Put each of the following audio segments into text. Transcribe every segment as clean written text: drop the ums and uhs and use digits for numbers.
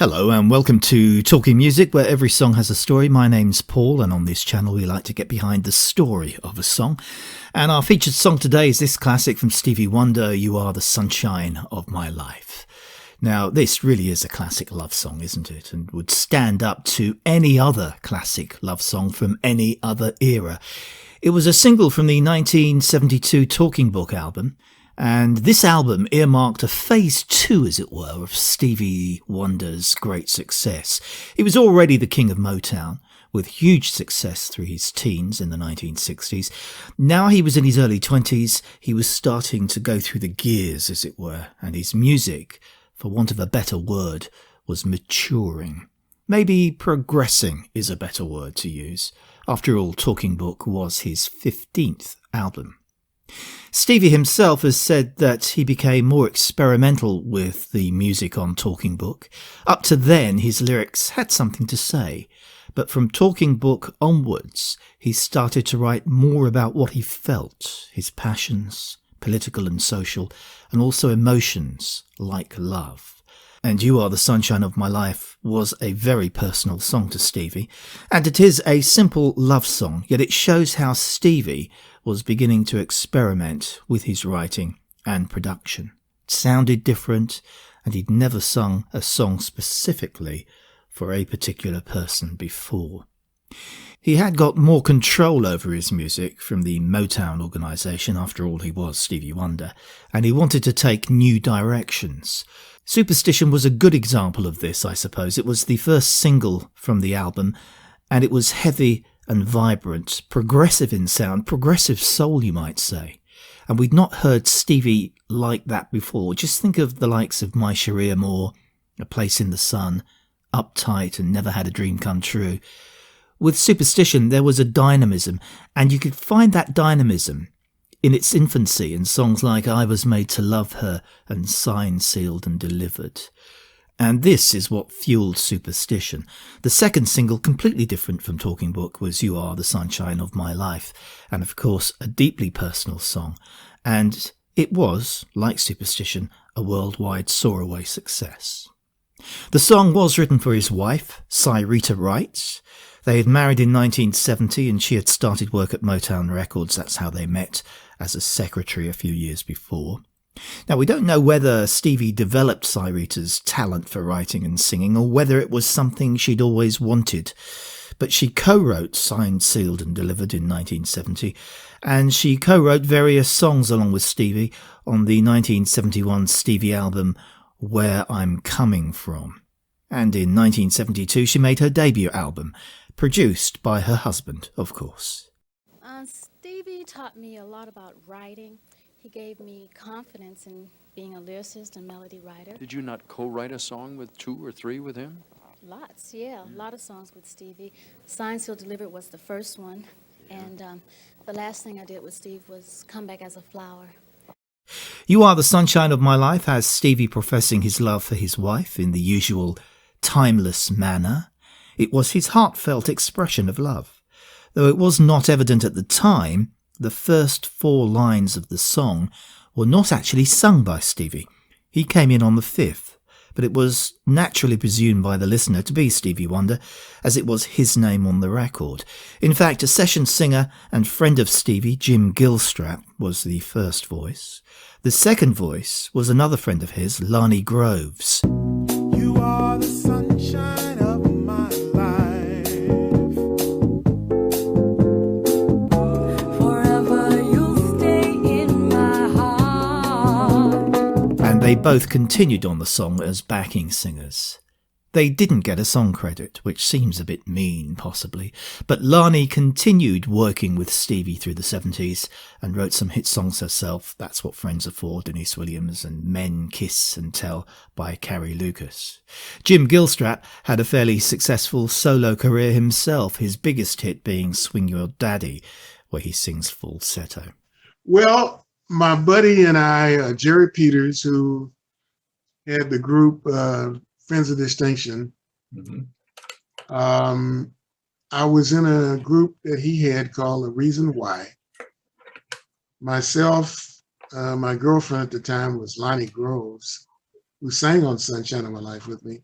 Hello and welcome to Talking Music, where every song has a story. My name's Paul, and on this channel we like to get behind the story of a song. And our featured song today is this classic from Stevie Wonder, You Are the Sunshine of My Life. Now, this really is a classic love song, isn't it? And would stand up to any other classic love song from any other era. It was a single from the 1972 Talking Book album. And this album earmarked a phase two, as it were, of Stevie Wonder's great success. He was already the king of Motown, with huge success through his teens in the 1960s. Now he was in his early 20s, he was starting to go through the gears, as it were, and his music, for want of a better word, was maturing. Maybe progressing is a better word to use. After all, Talking Book was his 15th album. Stevie himself has said that he became more experimental with the music on Talking Book. Up to then, his lyrics had something to say, but from Talking Book onwards, he started to write more about what he felt, his passions, political and social, and also emotions like love. And You Are the Sunshine of My Life was a very personal song to Stevie, and it is a simple love song, yet it shows how Stevie was beginning to experiment with his writing and production. It sounded different, and he'd never sung a song specifically for a particular person before. He had got more control over his music from the Motown organisation. After all, he was Stevie Wonder, and he wanted to take new directions. Superstition was a good example of this, I suppose. It was the first single from the album, and it was heavy and vibrant, progressive in sound, progressive soul, you might say. And we'd not heard Stevie like that before. Just think of the likes of My Sharia Moore, A Place in the Sun, Uptight and Never Had a Dream Come True. With Superstition, there was a dynamism, and you could find that dynamism in its infancy in songs like I Was Made to Love Her and Signed, Sealed and Delivered. And this is what fueled Superstition. The second single, completely different from Talking Book, was You Are the Sunshine of My Life, and of course a deeply personal song. And it was, like Superstition, a worldwide soar-away success. The song was written for his wife, Rita Wright. They had married in 1970 and she had started work at Motown Records. That's how they met, as a secretary a few years before. Now, we don't know whether Stevie developed Rita's talent for writing and singing or whether it was something she'd always wanted. But she co-wrote Signed, Sealed and Delivered in 1970, and she co-wrote various songs along with Stevie on the 1971 Stevie album Where I'm Coming From. And in 1972 she made her debut album, produced by her husband, of course. Stevie taught me a lot about writing. He gave me confidence in being a lyricist and melody writer. Did you not co-write a song with 2 or 3 with him? Lots, yeah. A lot of songs with Stevie. Signed, Sealed, Delivered was the first one. And the last thing I did with Steve was Come Back as a Flower. You Are the Sunshine of My Life has Stevie professing his love for his wife in the usual timeless manner. It was his heartfelt expression of love. Though it was not evident at the time, the first 4 lines of the song were not actually sung by Stevie. He came in on the 5th, but it was naturally presumed by the listener to be Stevie Wonder, as it was his name on the record. In fact, a session singer and friend of Stevie, Jim Gilstrap, was the first voice. The second voice was another friend of his, Lonnie Groves. You are the sunshine of my life. Forever you'll stay in my heart. And they both continued on the song as backing singers. They didn't get a song credit, which seems a bit mean, possibly, but Lani continued working with Stevie through the 70s and wrote some hit songs herself. That's What Friends Are For, Denise Williams, and Men, Kiss and Tell by Carrie Lucas. Jim Gilstrap had a fairly successful solo career himself, his biggest hit being Swing Your Daddy, where he sings falsetto. Well, my buddy and I, Jerry Peters, who had the group Friends of Distinction. I was in a group that he had called The Reason Why. Myself, my girlfriend at the time was Lonnie Groves, who sang on Sunshine of My Life with me.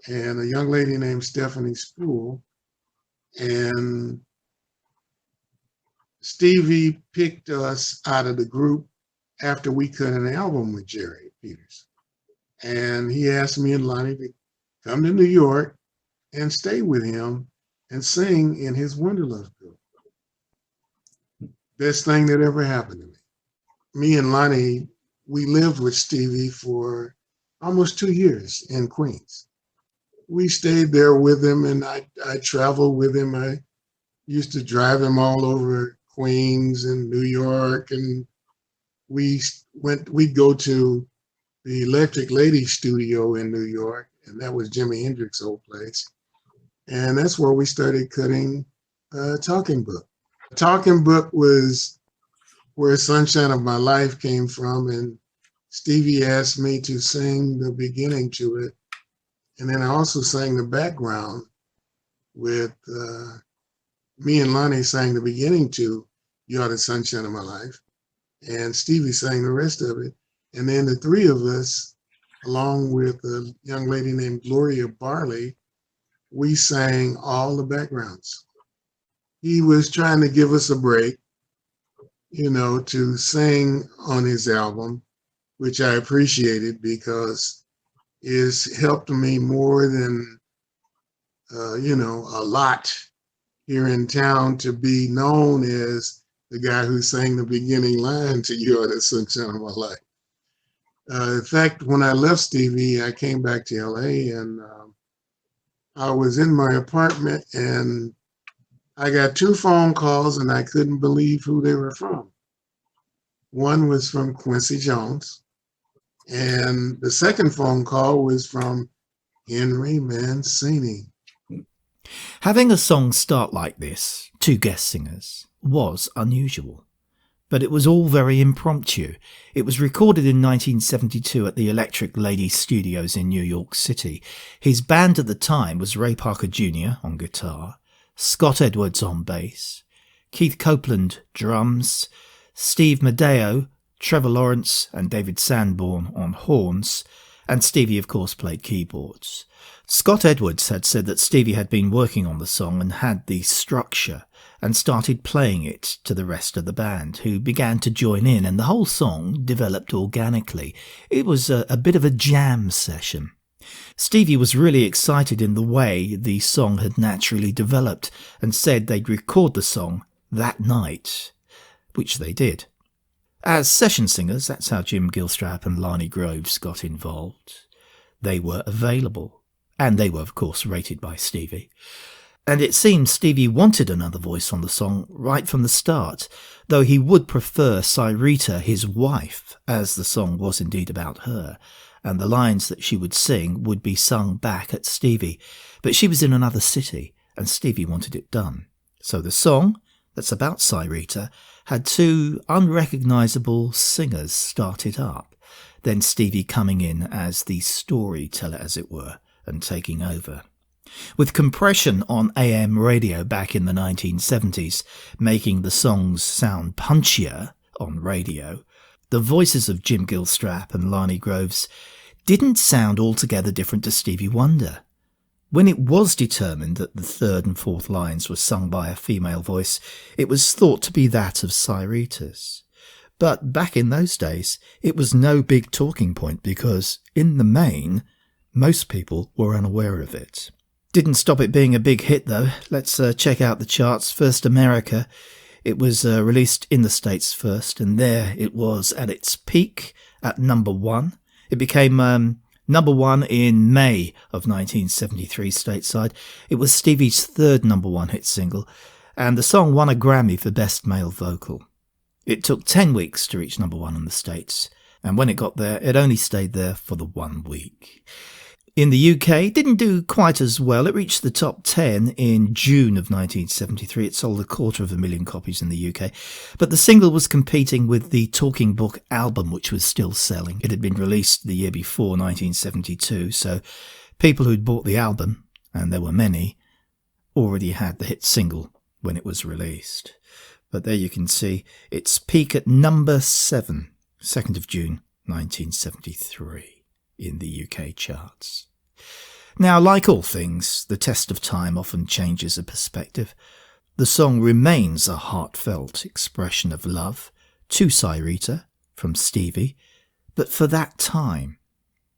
and a young lady named Stephanie Spool. And Stevie picked us out of the group after we cut an album with Jerry Peters. And he asked me and Lonnie to come to New York and stay with him and sing in his Wonderlove group. Best thing that ever happened to me. Me and Lonnie, we lived with Stevie for almost 2 years in Queens. We stayed there with him, and I traveled with him. I used to drive him all over Queens and New York, and we'd go to the Electric Lady studio in New York, and that was Jimi Hendrix's old place. And that's where we started cutting Talking Book. Talking Book was where Sunshine of My Life came from, and Stevie asked me to sing the beginning to it. And then I also sang the background with me and Lonnie sang the beginning to You Are the Sunshine of My Life, and Stevie sang the rest of it. And then the three of us, along with a young lady named Gloria Barley, we sang all the backgrounds. He was trying to give us a break, to sing on his album, which I appreciated because it's helped me more than, a lot here in town to be known as the guy who sang the beginning line to You Are the Sunshine of My Life. In fact, when I left Stevie, I came back to LA, and I was in my apartment and I got 2 phone calls and I couldn't believe who they were from. One was from Quincy Jones, and the second phone call was from Henry Mancini. Having a song start like this, 2 guest singers, was unusual. But it was all very impromptu. It was recorded in 1972 at the Electric Lady Studios in New York City. His band at the time was Ray Parker Jr. on guitar, Scott Edwards on bass, Keith Copeland drums, Steve Medeo, Trevor Lawrence and David Sanborn on horns, and Stevie of course played keyboards. Scott Edwards had said that Stevie had been working on the song and had the structure, and started playing it to the rest of the band, who began to join in, and the whole song developed organically. It was a bit of a jam session. Stevie was really excited in the way the song had naturally developed, and said they'd record the song that night, which they did. As session singers, that's how Jim Gilstrap and Lonnie Groves got involved. They were available, and they were of course rated by Stevie. And it seems Stevie wanted another voice on the song right from the start, though he would prefer Cyrita, his wife, as the song was indeed about her, and the lines that she would sing would be sung back at Stevie. But she was in another city, and Stevie wanted it done. So the song, that's about Cyrita, had 2 unrecognisable singers start it up, then Stevie coming in as the storyteller, as it were, and taking over. With compression on AM radio back in the 1970s, making the songs sound punchier on radio, the voices of Jim Gilstrap and Lonnie Groves didn't sound altogether different to Stevie Wonder. When it was determined that the 3rd and 4th lines were sung by a female voice, it was thought to be that of Cyrita's. But back in those days, it was no big talking point because, in the main, most people were unaware of it. Didn't stop it being a big hit though. Let's check out the charts. First, America. It was released in the States first, and there it was at its peak at number 1. It became number 1 in May of 1973 stateside. It was Stevie's 3rd number 1 hit single, and the song won a Grammy for Best Male Vocal. It took 10 weeks to reach number 1 in the States, and when it got there, it only stayed there for the 1 week. In the UK, it didn't do quite as well. It reached the top 10 in June of 1973. It sold 250,000 copies in the UK. But the single was competing with the Talking Book album, which was still selling. It had been released the year before, 1972, so people who'd bought the album, and there were many, already had the hit single when it was released. But there you can see its peak at number 7, 2nd of June, 1973. In the UK charts. Now, like all things, the test of time often changes a perspective. The song remains a heartfelt expression of love to Cyrita from Stevie, but for that time.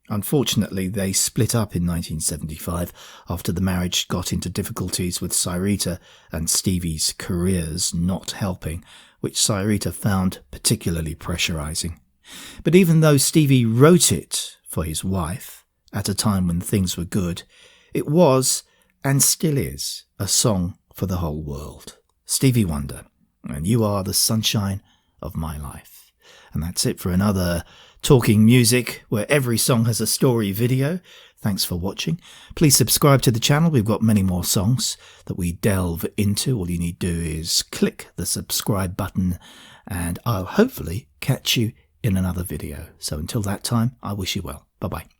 Unfortunately, they split up in 1975 after the marriage got into difficulties with Cyrita and Stevie's careers not helping, which Cyrita found particularly pressurizing. But even though Stevie wrote it for his wife at a time when things were good, it was, and still is, a song for the whole world. Stevie Wonder, and You Are the Sunshine of My Life. And that's it for another Talking Music, where every song has a story video. Thanks for watching. Please subscribe to the channel. We've got many more songs that we delve into. All you need to do is click the subscribe button, and I'll hopefully catch you in another video. So until that time, I wish you well. Bye-bye.